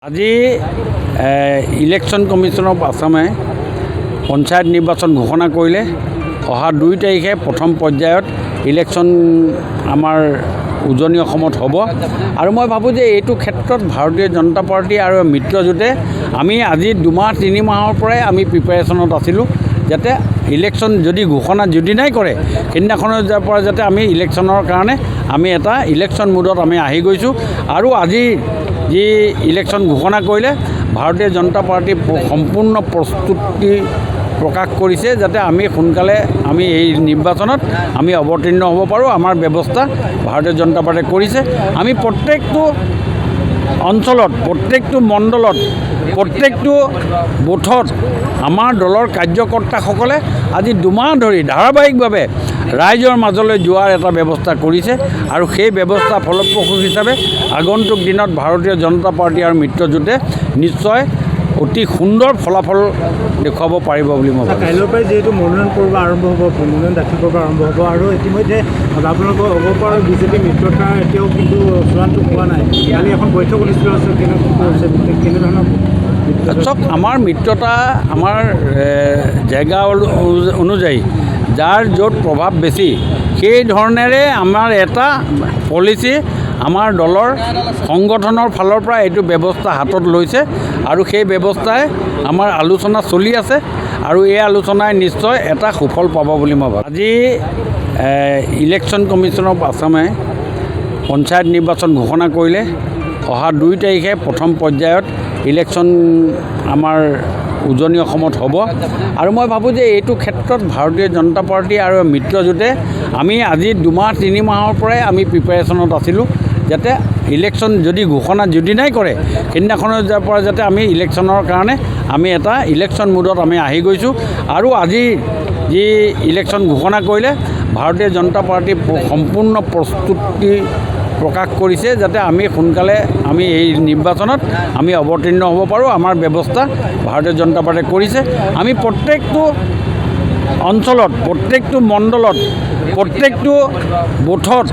আজি election commission of আসামে পঞ্চায়ত নিৰ্বাচন ঘোষণা কৰিলে। অহা 2 তাৰিখে প্ৰথম পৰ্যায়ত ইলেকশ্যন আমাৰ উজনি অসমত হ'ব আৰু মই ভাবোঁ যে এইটো ক্ষেত্ৰত ভাৰতীয় জনতা পাৰ্টি আৰু মিত্ৰজোঁটে আমি আজি 2 মাহ 3 মাহৰ পৰাই আমি প্ৰিপাৰেশ্যনত আছিলোঁ যাতে ইলেকশ্যন যদি ঘোষণা যদি নাই কৰে সেইদিনাখনৰ পৰা যাতে আমি ইলেকশ্যনৰ কাৰণে আমি এটা ইলেকশ্যন মুডত আমি আহি গৈছোঁ আৰু আজি যি ইলেকশ্যন ঘোষণা কৰিলে ভাৰতীয় জনতা পাৰ্টি সম্পূৰ্ণ প্ৰস্তুতি প্ৰকাশ কৰিছে যাতে আমি সোনকালে আমি এই নিৰ্বাচনত আমি অৱতীৰ্ণ হ'ব পাৰোঁ। আমাৰ ব্যৱস্থা ভাৰতীয় জনতা পাৰ্টিয়ে কৰিছে। আমি প্ৰত্যেকটো অঞ্চলত প্ৰত্যেকটো মণ্ডলত প্ৰত্যেকটো বুথত আমাৰ দলৰ কাৰ্যকৰ্তাসকলে আজি 2 মাহ ধৰি ধাৰাবাহিকভাৱে ৰাইজৰ মাজলৈ যোৱাৰ এটা ব্যৱস্থা কৰিছে আৰু সেই ব্যৱস্থা ফলপ্ৰসূ হিচাপে আগন্তুক দিনত ভাৰতীয় জনতা পাৰ্টি আৰু মিত্ৰজোঁটে নিশ্চয় অতি সুন্দৰ ফলাফল দেখুৱাব পাৰিব বুলি মই ভাবোঁ। কাইলৈৰ পৰাই যিহেতু মনোনয়ন পৰ্ব আৰম্ভ হ'ব, মনোনয়ন দাখিল কৰিব আৰম্ভ হ'ব আৰু ইতিমধ্যে আপোনালোকৰ অগপ আৰু বিজেপি মিত্ৰতা এতিয়াও কিন্তু চূড়ান্ত হোৱা নাই। কালি এখন বৈঠক অনুষ্ঠিত হৈছে, কেনেধৰণৰ চাওক, আমাৰ মিত্ৰতা আমাৰ জেগা অনুযায়ী যাৰ য'ত প্ৰভাৱ বেছি সেই ধৰণেৰে আমাৰ এটা পলিচি আমাৰ দলৰ সংগঠনৰ ফালৰ পৰা এইটো ব্যৱস্থা হাতত লৈছে আৰু সেই ব্যৱস্থাই আমাৰ আলোচনা চলি আছে আৰু এই আলোচনাই নিশ্চয় এটা সুফল পাব বুলি মই ভাবোঁ। আজি ইলেকশ্যন কমিশ্যন অফ আসামে পঞ্চায়ত নিৰ্বাচন ঘোষণা কৰিলে। অহা 2 তাৰিখে প্ৰথম পৰ্যায়ত ইলেকশ্যন আমাৰ উজনি অসমত হ'ব আৰু মই ভাবোঁ যে এইটো ক্ষেত্ৰত ভাৰতীয় জনতা পাৰ্টি আৰু মিত্ৰজোঁটে আমি আজি 2 মাহ 3 মাহৰ পৰাই আমি প্ৰিপাৰেশ্যনত আছিলোঁ যাতে ইলেকশ্যন যদি ঘোষণা যদি নাই কৰে সেইদিনাখনৰ পৰা যাতে আমি ইলেকশ্যনৰ কাৰণে আমি এটা ইলেকশ্যন মুডত আমি আহি গৈছোঁ আৰু আজি যি ইলেকশ্যন ঘোষণা কৰিলে ভাৰতীয় জনতা পাৰ্টি সম্পূৰ্ণ প্ৰস্তুতি প্ৰকাশ কৰিছে যাতে আমি সোনকালে আমি এই নিৰ্বাচনত আমি অৱতীৰ্ণ হ'ব পাৰোঁ। আমাৰ ব্যৱস্থা ভাৰতীয় জনতা পাৰ্টিয়ে কৰিছে। আমি প্ৰত্যেকটো অঞ্চলত প্ৰত্যেকটো মণ্ডলত প্ৰত্যেকটো বুথত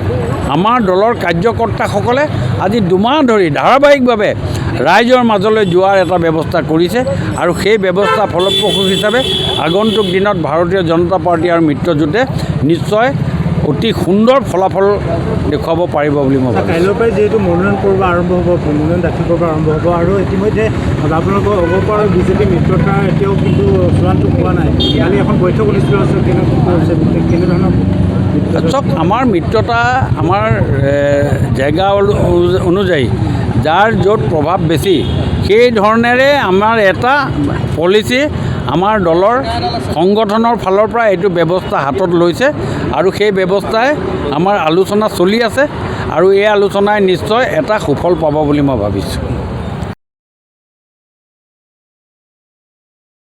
আমাৰ দলৰ কাৰ্যকৰ্তাসকলে আজি 2 মাহ ধৰি ধাৰাবাহিকভাৱে ৰাইজৰ মাজলৈ যোৱাৰ এটা ব্যৱস্থা কৰিছে আৰু সেই ব্যৱস্থা ফলপ্ৰসূ হিচাপে আগন্তুক দিনত ভাৰতীয় জনতা পাৰ্টি আৰু মিত্ৰজোঁটে নিশ্চয় অতি সুন্দৰ ফলাফল দেখুৱাব পাৰিব বুলি মই ভাবোঁ। কাইলৈৰ পৰাই যিহেতু মনোনয়ন পৰ্ব আৰম্ভ হ'ব, মনোনয়ন দাখিল কৰিব আৰম্ভ হ'ব আৰু ইতিমধ্যে আপোনালোকৰ অগপ আৰু বিজেপি মিত্ৰতা এতিয়াও কিন্তু চূড়ান্ত হোৱা নাই। কালি এখন বৈঠক অনুষ্ঠিত হৈছে, কেনেধৰণৰ চাওক, আমাৰ মিত্ৰতা আমাৰ জেগা অনুযায়ী যাৰ য'ত প্ৰভাৱ বেছি সেই ধৰণেৰে আমাৰ এটা পলিচি আমাৰ দলৰ সংগঠনৰ ফালৰ পৰা এইটো ব্যৱস্থা হাতত লৈছে আৰু সেই ব্যৱস্থাই আমাৰ আলোচনা চলি আছে আৰু এই আলোচনাই নিশ্চয় এটা সুফল পাব বুলি মই ভাবিছোঁ।